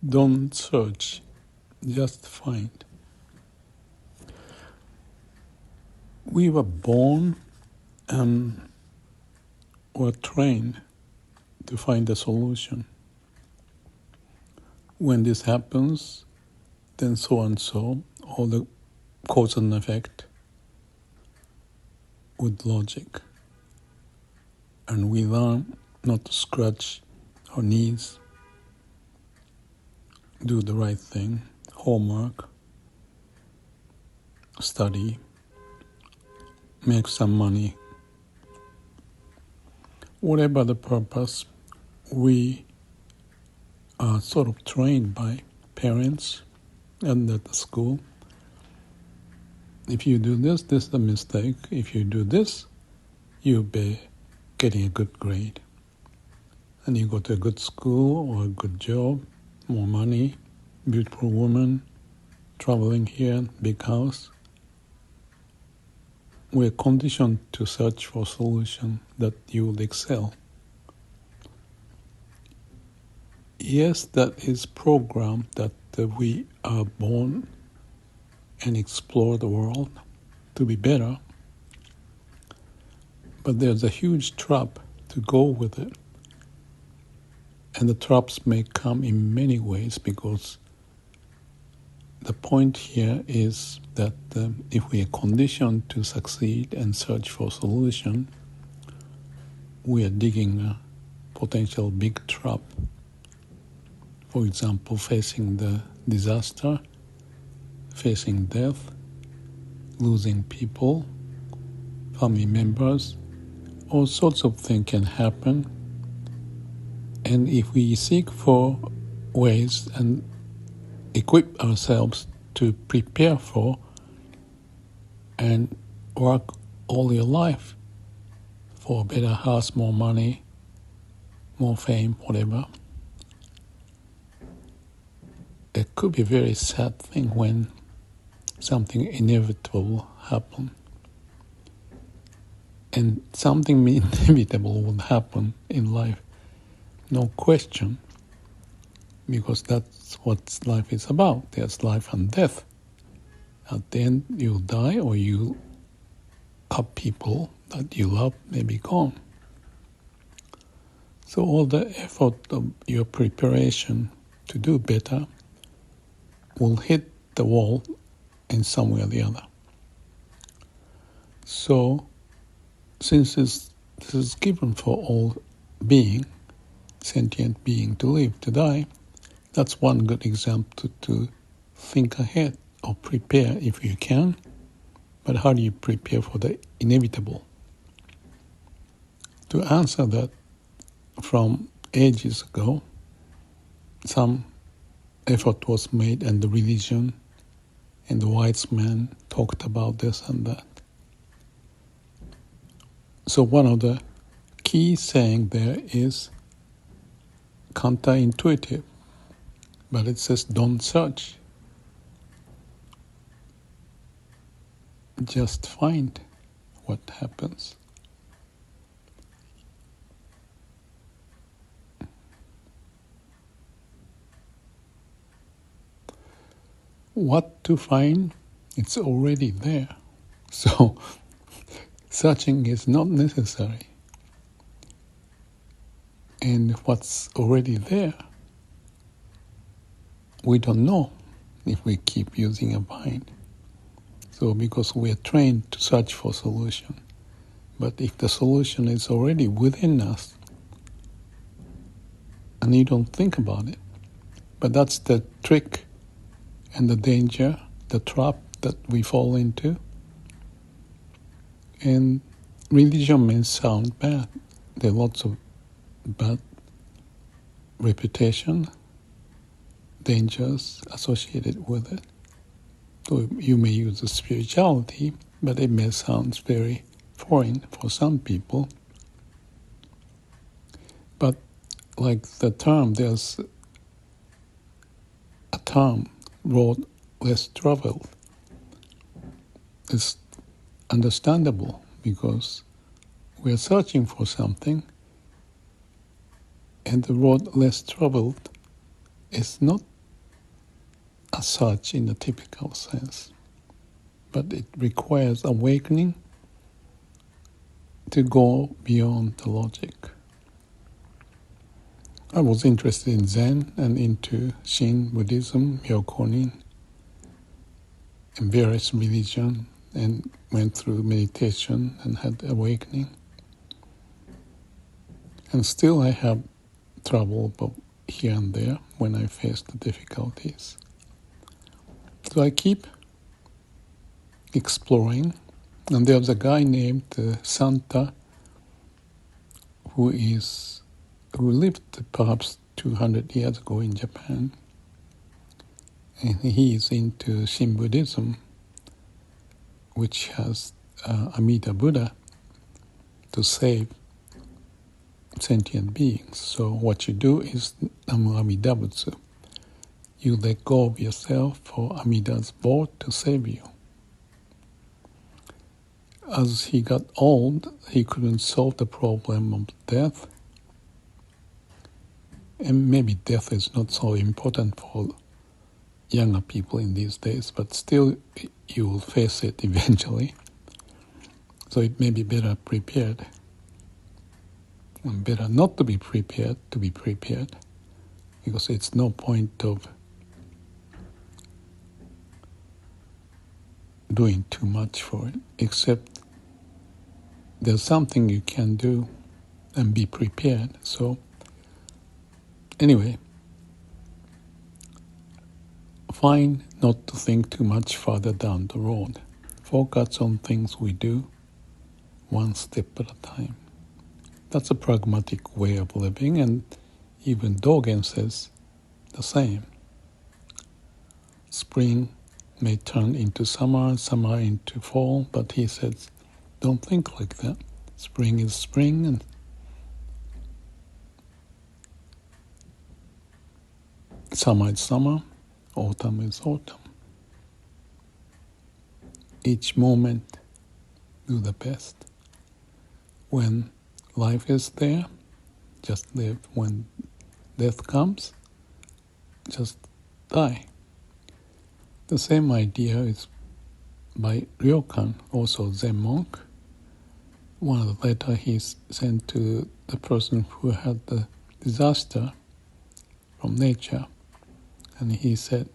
Don't search, just find. We were born and were trained to find a solution. When this happens, then so and so, or the cause and effect with logic. And we learn not to scratch our knees, do the right thing, homework, study, make some money. Whatever the purpose, we are sort of trained by parents and at the school. If you do this, this is a mistake. If you do this, you'll be getting a good grade. And you go to a good school or a good job, more money, beautiful woman, traveling here, big house. We're conditioned to search for a solution that you will excel. Yes, that is programmed that we are born and explore the world to be better. But there's a huge trap to go with it. And the traps may come in many ways because the point here is that if we are conditioned to succeed and search for a solution, we are digging a potential big trap. For example, facing the disaster, facing death, losing people, family members, all sorts of things can happen. And if we seek for ways and equip ourselves to prepare for and work all your life for a better house, more money, more fame, whatever, it could be a very sad thing when something inevitable happens. And something inevitable will happen in life, no question, because that's what life is about. There's life and death. At the end, you'll die, or you have people that you love may be gone. So all the effort of your preparation to do better will hit the wall in some way or the other. So, since this is given for all being, sentient being to live, to die, that's one good example to think ahead or prepare if you can. But how do you prepare for the inevitable? To answer that, from ages ago, some effort was made, and the religion and the wise men talked about this and that. So one of the key saying there is counterintuitive, but it says don't search. Just find what happens. What to find? It's already there. So searching is not necessary. And what's already there, we don't know if we keep using a mind. So because we are trained to search for solution. But if the solution is already within us, and you don't think about it, but that's the trick and the danger, the trap that we fall into. And religion may sound bad. There are lots of bad reputation, dangers associated with it. So you may use the spirituality, but it may sound very foreign for some people. But like the term, there's a term, road less traveled. It's understandable because we're searching for something, and the road less traveled is not as such in the typical sense. But it requires awakening to go beyond the logic. I was interested in Zen and into Shin Buddhism, Myokonin, and various religions, and went through meditation and had awakening. And still I have trouble here and there when I face the difficulties. So I keep exploring, and there's a guy named Santa who lived perhaps 200 years ago in Japan, and he is into Shin Buddhism, which has Amida Buddha to save sentient beings. So what you do is Namu Amida Butsu. You let go of yourself for Amida's board to save you. As he got old, he couldn't solve the problem of death. And maybe death is not so important for younger people in these days, but still you will face it eventually. So it may be better prepared. And better not to be prepared, because it's no point of doing too much for it, except there's something you can do and be prepared. So anyway, find not to think too much farther down the road. Focus on things we do one step at a time. That's a pragmatic way of living, and even Dogen says the same. Spring may turn into summer, summer into fall, but he says, don't think like that. Spring is spring, and summer is summer, autumn is autumn. Each moment, do the best. When life is there, just live. When death comes, just die. The same idea is by Ryokan, also Zen monk. One of the letters he sent to the person who had the disaster from nature. And he said,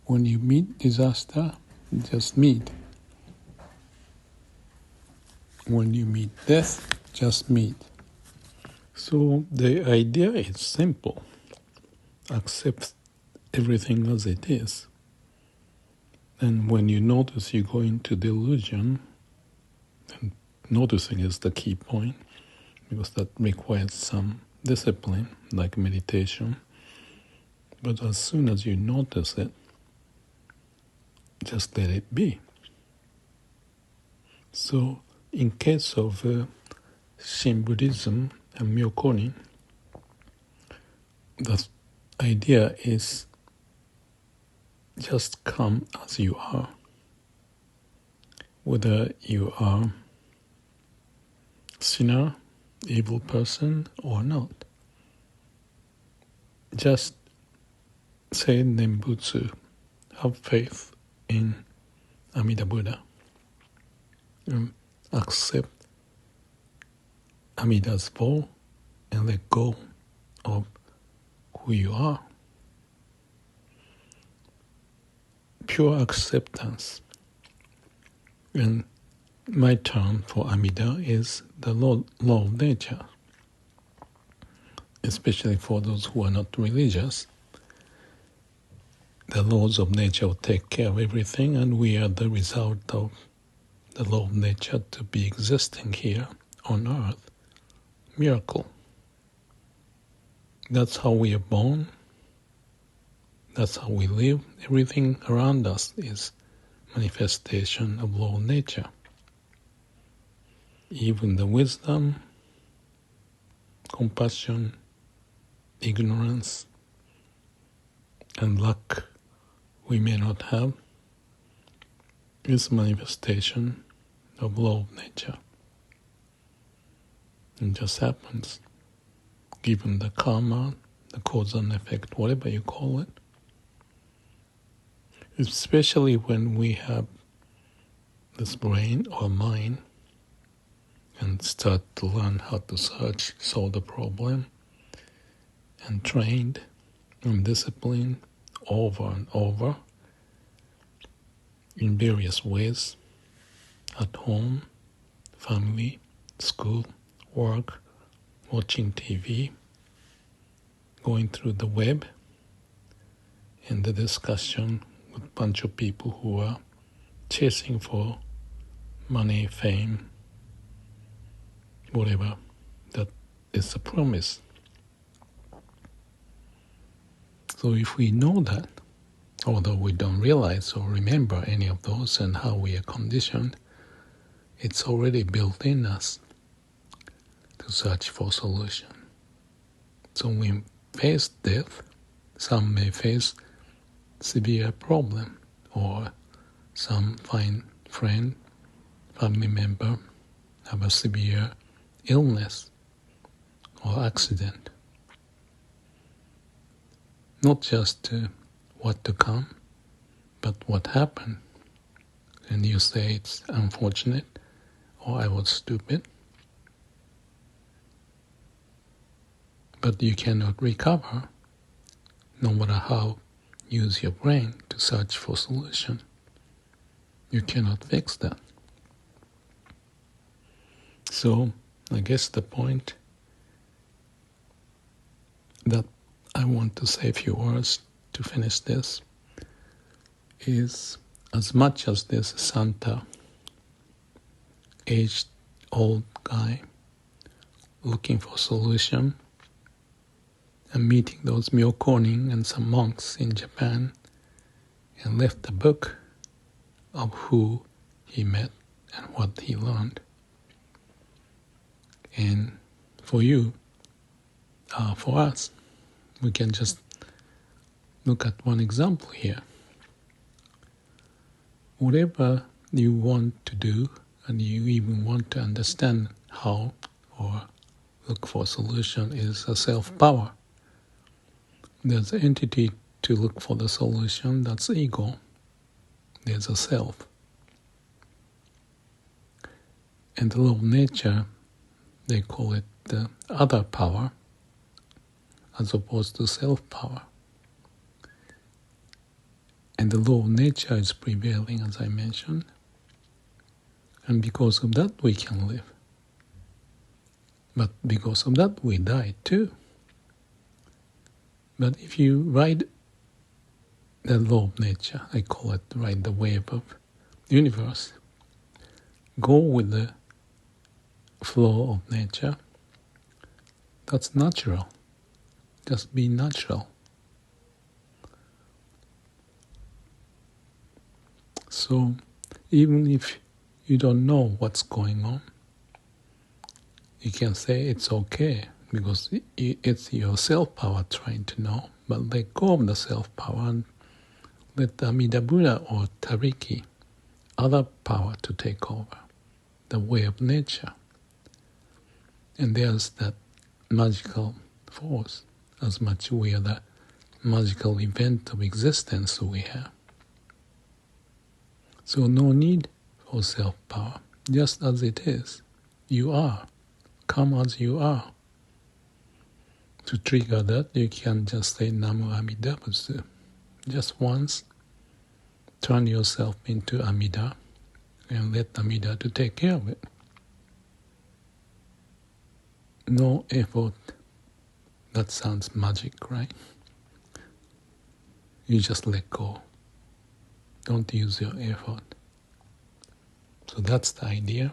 when you meet disaster, just meet. When you meet death, just meet. So the idea is simple. Accept everything as it is. And when you notice you go into delusion, and noticing is the key point, because that requires some discipline, like meditation. But as soon as you notice it, just let it be. So in case of Shin Buddhism and Myokonin, the idea is just come as you are. Whether you are sinner, evil person or not. Just say Nembutsu, have faith in Amida Buddha. Accept Amida's fall and let go of who you are. Pure acceptance. And my term for Amida is the law of nature, especially for those who are not religious. The laws of nature will take care of everything, and we are the result of the law of nature to be existing here on earth. Miracle. That's how we are born. That's how we live. Everything around us is manifestation of law of nature. Even the wisdom, compassion, ignorance, and luck we may not have is manifestation of law of nature. It just happens, given the karma, the cause and effect, whatever you call it. especially when we have this brain or mind and start to learn how to search, solve the problem, and trained and disciplined over and over in various ways at home, family, school, work, watching TV, going through the web, and the discussion with a bunch of people who are chasing for money, fame, whatever that is a promise. So if we know that, although we don't realize or remember any of those and how we are conditioned, it's already built in us to search for solution. So when we face death, some may face severe problem, or some find friend, family member have a severe illness or accident. Not just what to come, but what happened. And you say it's unfortunate, or I was stupid. But you cannot recover, no matter how you use your brain to search for solution. You cannot fix that. So I guess the point that I want to say a few words to finish this is, as much as this Santa, aged old guy looking for solution and meeting those myokonin and some monks in Japan and left a book of who he met and what he learned. And for you, for us, we can just look at one example here. Whatever you want to do, and you even want to understand how or look for a solution, is a self-power. There's an entity to look for the solution, that's ego. There's a self. And the law of nature, they call it the other power, as opposed to self-power. And the law of nature is prevailing, as I mentioned. And because of that, we can live. But because of that, we die too. But if you ride the law of nature, I call it ride the wave of the universe, go with the flow of nature, that's natural. Just be natural. So even if you don't know what's going on, you can say it's okay, because it's your self-power trying to know, but let go of the self-power and let the Amida Buddha or Tariki, other power, to take over, the way of nature. And there's that magical force, as much we are the magical event of existence we have. So no need for self-power, just as it is. You are. Come as you are. To trigger that, you can just say Namo Amida Butsu. Just once, turn yourself into Amida and let Amida to take care of it. No effort. That sounds magic, right? You just let go. Don't use your effort. So that's the idea.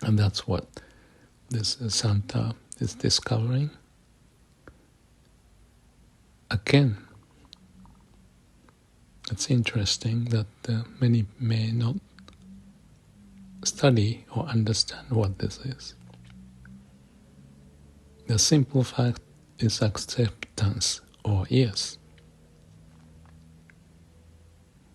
And that's what this Santa is discovering. Again, it's interesting that many may not study or understand what this is. The simple fact is acceptance, or yes.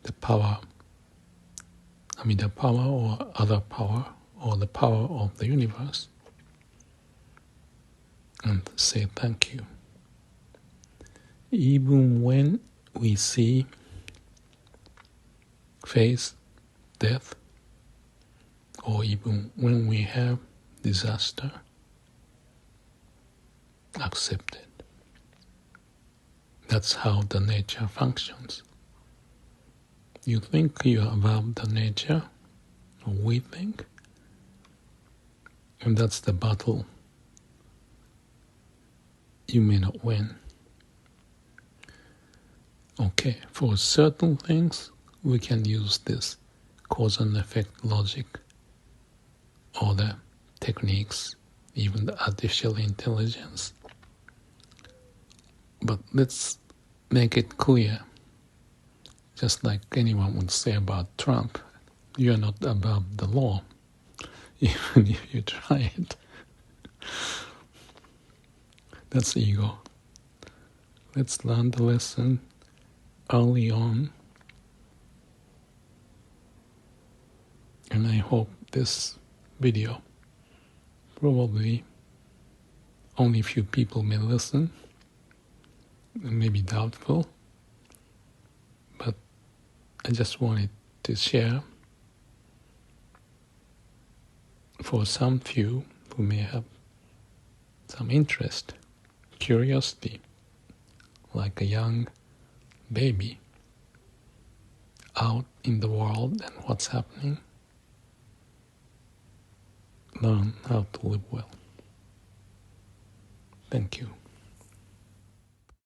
The power, the power or other power, or the power of the universe, and say thank you. Even when we see face death, or even when we have disaster, accept it. That's how the nature functions. You think you are above the nature, or we think, and that's the battle you may not win. Okay, for certain things, we can use this cause and effect logic or the techniques, even the artificial intelligence. But let's make it clear, just like anyone would say about Trump, you're not above the law, even if you try it. That's ego. Let's learn the lesson early on, and I hope this video, probably only a few people may listen, it may be doubtful, but I just wanted to share for some few who may have some interest, curiosity, like a young baby out in the world and what's happening. Learn how to live well. Thank you.